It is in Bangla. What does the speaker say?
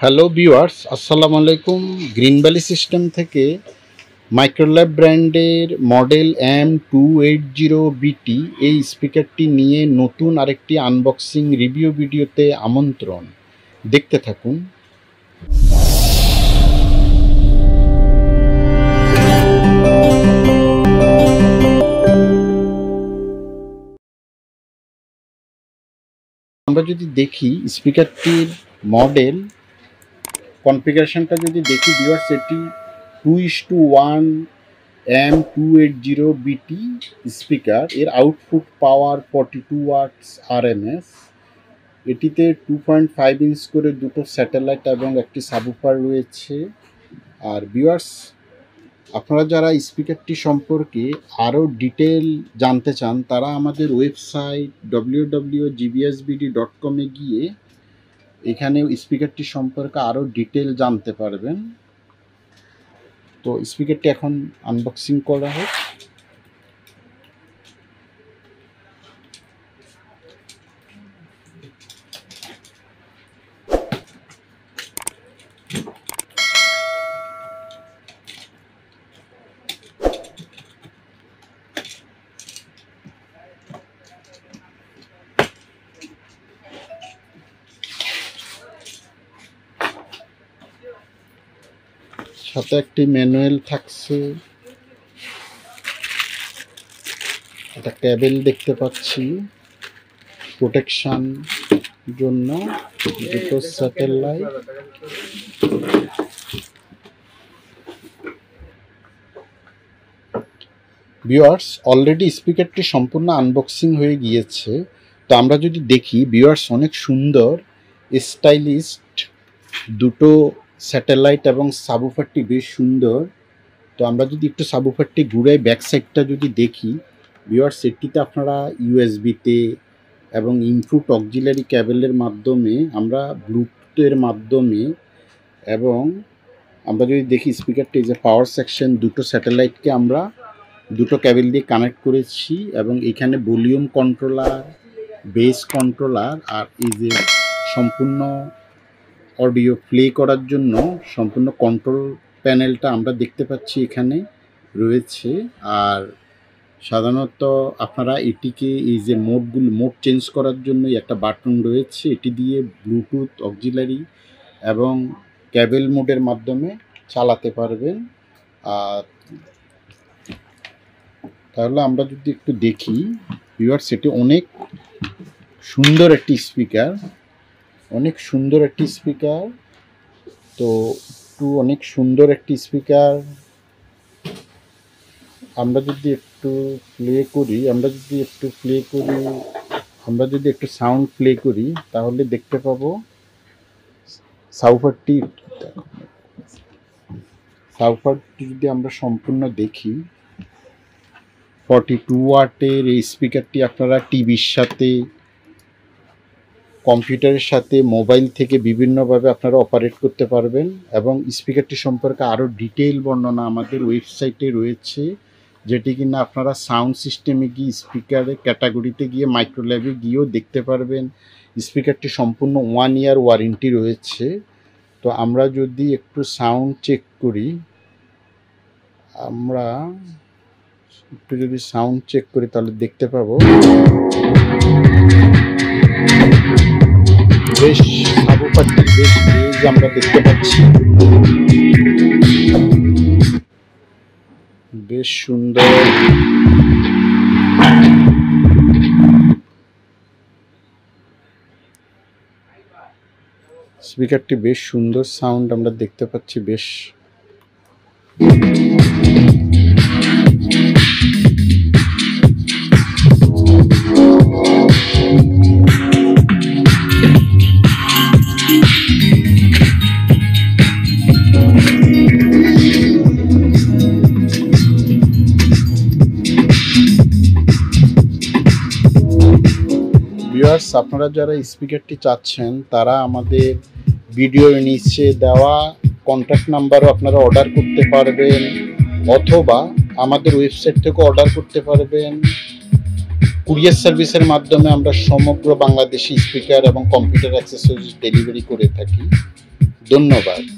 হ্যালো ভিউয়ার্স, আসসালামু আলাইকুম। গ্রিন ভ্যালি সিস্টেম থেকে মাইক্রোল্যাব ব্র্যান্ডের মডেল M280BT এই স্পিকারটি নিয়ে নতুন আরেকটি আনবক্সিং রিভিউ ভিডিওতে আমন্ত্রণ। দেখতে থাকুন। আমরা যদি দেখি স্পিকারটির মডেল কনফিগারেশনটা যদি দেখি ভিউয়ার্স, এটি 2:1 M280BT স্পিকার। এর আউটপুট পাওয়ার 42 ওয়াটস RMS। এটিতে 2.5 ইঞ্চ করে দুটো স্যাটেলাইট এবং একটি সাবউফার রয়েছে। আর ভিউয়ার্স, আপনারা যারা স্পিকারটি সম্পর্কে আরও ডিটেল জানতে চান তারা আমাদের ওয়েবসাইট www.gbsbd.com গিয়ে এখানে স্পিকারটি সম্পর্কে আরও ডিটেল জানতে পারবেন। তো স্পিকারটি এখন আনবক্সিং করা হোক। সাথে একটি ম্যানুয়াল থাকছে, একটা কেবল দেখতে পাচ্ছি প্রোটেকশন জন্য, দুটো স্যাটেলাইট। ভিউয়ার্স, অলরেডি স্পিকারটি সম্পূর্ণ আনবক্সিং হয়ে গিয়েছে। তো আমরা যদি দেখি ভিউয়ার্স, অনেক সুন্দর স্টাইলিস্ট দুটো স্যাটেলাইট এবং সাবউফারটি বেশ সুন্দর। তো আমরা যদি একটু সাবউফারটি ঘুরাই, ব্যাক সাইডটা যদি দেখি ভিউয়ার্স, সেটিতে আপনারা ইউএসবিতে এবং ইনপুট অক্সিলারি কেবলের মাধ্যমে, আমরা ব্লুটুথের মাধ্যমে, এবং আমরা যদি দেখি স্পিকারটি যে পাওয়ার সেকশন, দুটো স্যাটেলাইটকে আমরা দুটো কেবল দিয়ে কানেক্ট করেছি এবং এখানে ভলিউম কন্ট্রোলার, বেস কন্ট্রোলার আর এই যে সম্পূর্ণ অডিও প্লে করার জন্য সম্পূর্ণ কন্ট্রোল প্যানেলটা আমরা দেখতে পাচ্ছি এখানে রয়েছে। আর সাধারণত আপনারা এটিকে এই যে মোড চেঞ্জ করার জন্য একটা বাটন রয়েছে, এটি দিয়ে ব্লুটুথ অক্সিলারি এবং কেবল মোডের মাধ্যমে চালাতে পারবেন। আর তাহলে আমরা যদি একটু দেখি ভিউয়ার্স, এটি অনেক সুন্দর একটি স্পিকার, অনেক সুন্দর একটি স্পিকার। তো অনেক সুন্দর একটি স্পিকার। আমরা যদি একটু প্লে করি, আমরা যদি একটু সাউন্ড প্লে করি তাহলে দেখতে পাবো সাবউফারটি যদি আমরা সম্পূর্ণ দেখি, 42 ওয়াটের এই স্পিকারটি আপনারা টিভির সাথে, কম্পিউটারের সাথে, মোবাইল থেকে বিভিন্নভাবে আপনারা অপারেট করতে পারবেন। এবং স্পিকারটি সম্পর্কে আরও ডিটেইল বর্ণনা আমাদের ওয়েবসাইটে রয়েছে, যেটি কিনা আপনারা সাউন্ড সিস্টেমে গিয়ে, স্পিকারের ক্যাটাগরিতে গিয়ে, মাইক্রোল্যাবে গিয়েও দেখতে পারবেন। স্পিকারটি সম্পূর্ণ 1 ইয়ার ওয়ারেন্টি রয়েছে। তো আমরা যদি একটু সাউন্ড চেক করি, তাহলে দেখতে পাবো বেশ সাবউফারটি বেশ বেজ আমরা দেখতে পাচ্ছি, বেশ সুন্দর। স্পিকারটি বেশ সুন্দর সাউন্ড আমরা দেখতে পাচ্ছি, বেশ। ভিউয়ার্স, আপনারা যারা স্পিকারটি চাচ্ছেন তারা আমাদের ভিডিওর নিচে দেওয়া কন্ট্যাক্ট নাম্বারও আপনারা অর্ডার করতে পারবেন, অথবা আমাদের ওয়েবসাইট থেকে অর্ডার করতে পারবেন। কুরিয়ার সার্ভিসের মাধ্যমে আমরা সমগ্র বাংলাদেশি স্পিকার এবং কম্পিউটার অ্যাক্সেসরিজ ডেলিভারি করে থাকি। ধন্যবাদ।